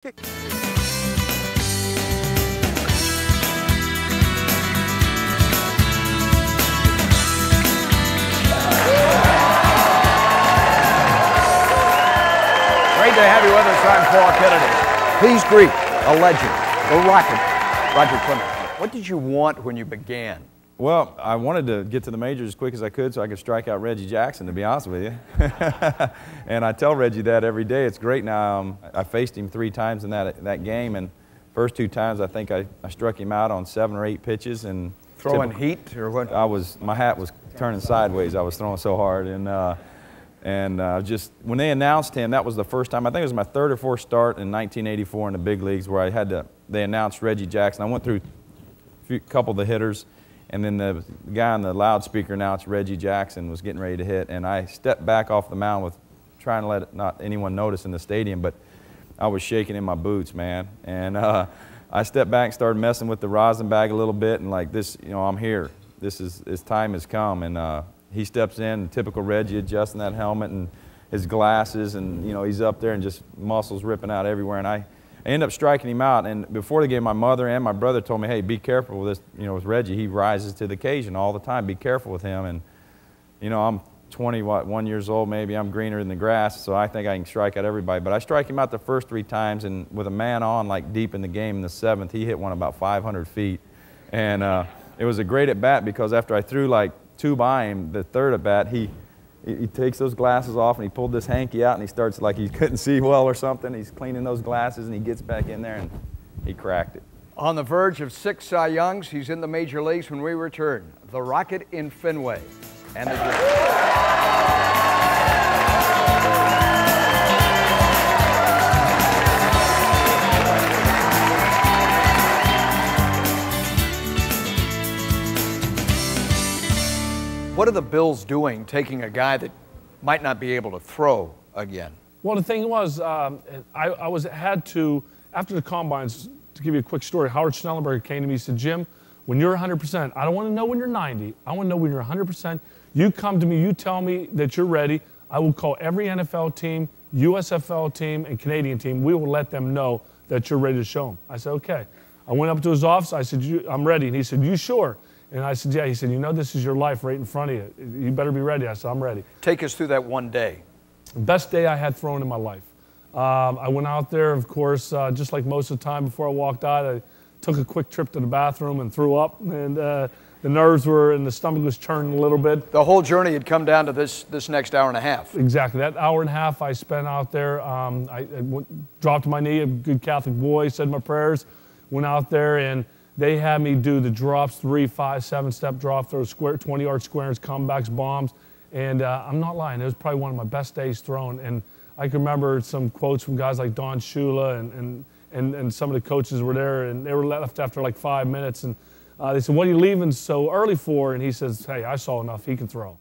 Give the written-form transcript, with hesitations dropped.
Kick. Great to have you with us. I'm Paul Kennedy. Please greet a legend, the Rocket, Roger Clemens. What did you want when you began? Well, I wanted to get to the majors as quick as I could so I could strike out Reggie Jackson, to be honest with you. And I tell Reggie that every day. It's great now. I faced him 3 times in that game, and first 2 times I think I struck him out on 7 or 8 pitches. And Throwing heat or what? My hat was turning sideways. I was throwing so hard. And just when they announced him, that was the first time. I think it was my 3rd or 4th start in 1984 in the big leagues where they announced Reggie Jackson. I went through a couple of the hitters. And then the guy on the loudspeaker announced Reggie Jackson was getting ready to hit. And I stepped back off the mound with trying to let not anyone notice in the stadium, but I was shaking in my boots, man. And I stepped back and started messing with the rosin bag a little bit and like this, I'm here. This time has come. And he steps in, typical Reggie, adjusting that helmet and his glasses, and he's up there and just muscles ripping out everywhere. And I ended up striking him out, and before the game, my mother and my brother told me, hey, be careful with this, with Reggie. He rises to the occasion all the time. Be careful with him. And, I'm 21 years old maybe. I'm greener than the grass, so I think I can strike out everybody. But I strike him out the first 3 times, and with a man on, like deep in the game in the 7th, he hit one about 500 feet. And it was a great at-bat because after I threw like 2 by him, the 3rd at-bat, he takes those glasses off and he pulled this hanky out and he starts like he couldn't see well or something. He's cleaning those glasses and he gets back in there and he cracked it. On the verge of 6 Cy Youngs, he's in the major leagues when we return. The Rocket in Fenway. And the What are the Bills doing, taking a guy that might not be able to throw again? Well, the thing was, after the combines, to give you a quick story, Howard Schnellenberger came to me and said, Jim, when you're 100%, I don't want to know when you're 90. I want to know when you're 100%. You come to me, you tell me that you're ready. I will call every NFL team, USFL team, and Canadian team. We will let them know that you're ready to show them. I said, okay. I went up to his office. I said, I'm ready. And he said, you sure? And I said, yeah. He said, this is your life right in front of you. You better be ready. I said, I'm ready. Take us through that one day. Best day I had thrown in my life. I went out there, of course, just like most of the time before I walked out, I took a quick trip to the bathroom and threw up. And the nerves were, and the stomach was churning a little bit. The whole journey had come down to this next hour and a half. Exactly. That hour and a half I spent out there, I dropped to my knee, a good Catholic boy, said my prayers, went out there, and they had me do the drops, 3, 5, 7-step drops, those 20-yard squares, comebacks, bombs. And I'm not lying, it was probably one of my best days thrown. And I can remember some quotes from guys like Don Shula and some of the coaches were there, and they were left after like 5 minutes. And they said, what are you leaving so early for? And he says, hey, I saw enough, he can throw.